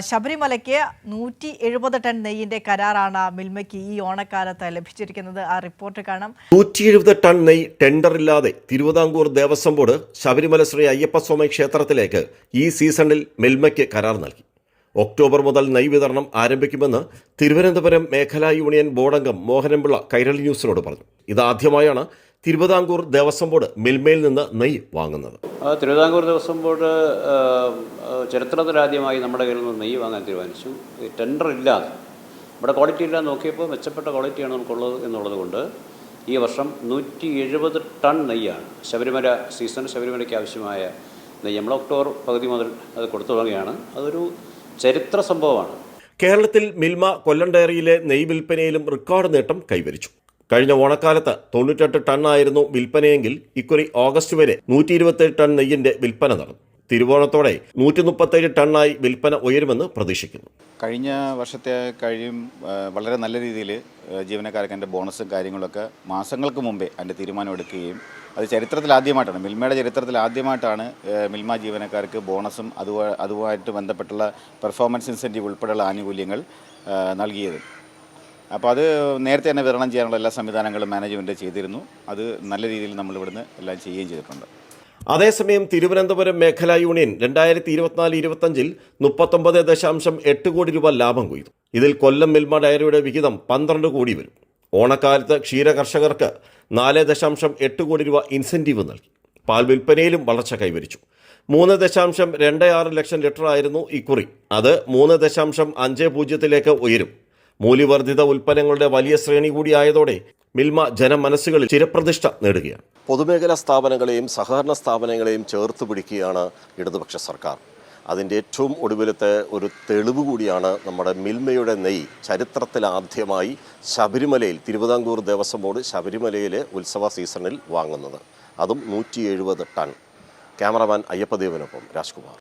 ശബരിമലയ്ക്ക് 170 ടൺ നെയ്യിന്റെ കരാറാണ് മിൽമയ്ക്ക് ഈ ഓണക്കാലത്ത് ലഭിച്ചിരിക്കുന്നത്. ആ റിപ്പോർട്ട് കാണാം. 170 ടൺ നെയ്യ് ടെൻഡറില്ലാതെ തിരുവിതാംകൂർ ദേവസ്വം ബോർഡ് ശബരിമല ശ്രീ അയ്യപ്പസ്വാമി ക്ഷേത്രത്തിലേക്ക് ഈ സീസണിൽ മിൽമയ്ക്ക് കരാർ നൽകി. ഒക്ടോബർ മുതൽ നെയ്യ് വിതരണം ആരംഭിക്കുമെന്ന് തിരുവനന്തപുരം മേഖലാ യൂണിയൻ ബോർഡംഗം മോഹനൻപിള്ള കൈരളി ന്യൂസിനോട് പറഞ്ഞു. ഇതാദ്യമായാണ് തിരുവിതാംകൂർ ദേവസ്വം ബോർഡ് മിൽമയിൽ നിന്ന് നെയ്യ് വാങ്ങുന്നത്. തിരുവിതാംകൂർ ദേവസ്വം ബോർഡ് ചരിത്രത്തിലാദ്യമായി നമ്മുടെ കയ്യിൽ നിന്ന് നെയ്യ് വാങ്ങാൻ തീരുമാനിച്ചു. ടെൻഡർ ഇല്ലാതെ ഇവിടെ ക്വാളിറ്റി ഇല്ലാതെ നോക്കിയപ്പോൾ മെച്ചപ്പെട്ട ക്വാളിറ്റിയാണ് നമുക്കുള്ളത് എന്നുള്ളത് കൊണ്ട് ഈ വർഷം 170 ടൺ നെയ്യാണ് ശബരിമല സീസൺ ശബരിമലയ്ക്ക് ആവശ്യമായ നെയ്യ് നമ്മൾ ഒക്ടോബർ പകുതി മുതൽ അത് കൊടുത്തു തുടങ്ങുകയാണ്. അതൊരു ചരിത്ര സംഭവമാണ്. കേരളത്തിൽ മിൽമ കൊല്ലം ഡയറിയിലെ നെയ്യ് വിൽപ്പനയിലും റെക്കോർഡ് നേട്ടം കൈവരിച്ചു. കഴിഞ്ഞ ഓണക്കാലത്ത് 98 ടണ്ണായിരുന്നു വിൽപ്പനയെങ്കിൽ ഇക്കുറി ഓഗസ്റ്റ് വരെ 127 ടൺ നെയ്യിന്റെ വിൽപ്പന നടന്നു. തിരുവോണത്തോടെ 137 ടണ്ണായി വിൽപ്പന ഉയരുമെന്ന് പ്രതീക്ഷിക്കുന്നു. കഴിഞ്ഞ വർഷത്തെ വളരെ നല്ല രീതിയിൽ ജീവനക്കാർക്ക് എൻ്റെ ബോണസും കാര്യങ്ങളൊക്കെ മാസങ്ങൾക്ക് മുമ്പേ അതിൻ്റെ തീരുമാനം എടുക്കുകയും അത് ചരിത്രത്തിൽ ആദ്യമായിട്ടാണ്, മിൽമയുടെ ചരിത്രത്തിൽ ആദ്യമായിട്ടാണ് മിൽമ ജീവനക്കാർക്ക് ബോണസും അതുമായിട്ട് ബന്ധപ്പെട്ടുള്ള പെർഫോമൻസ് ഇൻസെൻറ്റീവ് ഉൾപ്പെടെയുള്ള ആനുകൂല്യങ്ങൾ നൽകിയത്. അപ്പോൾ അത് നേരത്തെ തന്നെ വിതരണം ചെയ്യാനുള്ള എല്ലാ സംവിധാനങ്ങളും മാനേജ്മെൻറ്റ് ചെയ്തിരുന്നു. അത് നല്ല രീതിയിൽ നമ്മൾ ഇവിടുന്ന് എല്ലാം ചെയ്യുകയും ചെയ്തിട്ടുണ്ട്. അതേസമയം തിരുവനന്തപുരം മേഖലാ യൂണിയൻ 2024-25 39.8 കോടി രൂപ ലാഭം കൊയ്തു. ഇതിൽ കൊല്ലം മിൽമ ഡയറിയുടെ വിഹിതം 12 കോടി വരും. ഓണക്കാലത്ത് ക്ഷീരകർഷകർക്ക് 4.8 കോടി രൂപ ഇൻസെൻറ്റീവ് നൽകി. പാൽ വിൽപ്പനയിലും വളർച്ച കൈവരിച്ചു. 3.26 ലക്ഷം ലിറ്ററായിരുന്നു ഇക്കുറി. അത് 3.50 ഉയരും. മൂല്യവർദ്ധിത ഉൽപ്പന്നങ്ങളുടെ വലിയ ശ്രേണി കൂടിയായതോടെ മിൽമ ജനമനസ്സുകളിൽ ചിരപ്രതിഷ്ഠ നേടുകയാണ്. പൊതുമേഖലാ സ്ഥാപനങ്ങളെയും സഹകരണ സ്ഥാപനങ്ങളെയും ചേർത്ത് പിടിക്കുകയാണ് ഇടതുപക്ഷ സർക്കാർ. അതിൻ്റെ ഏറ്റവും ഒടുവിലത്തെ ഒരു തെളിവ് കൂടിയാണ് നമ്മുടെ മിൽമയുടെ നെയ്യ് ചരിത്രത്തിലാദ്യമായി ശബരിമലയിൽ തിരുവിതാംകൂർ ദേവസ്വം ബോർഡ് ശബരിമലയിലെ ഉത്സവ സീസണിൽ വാങ്ങുന്നത്. അതും 170 ടൺ. ക്യാമറമാൻ അയ്യപ്പദേവനൊപ്പം രാജ്കുമാർ.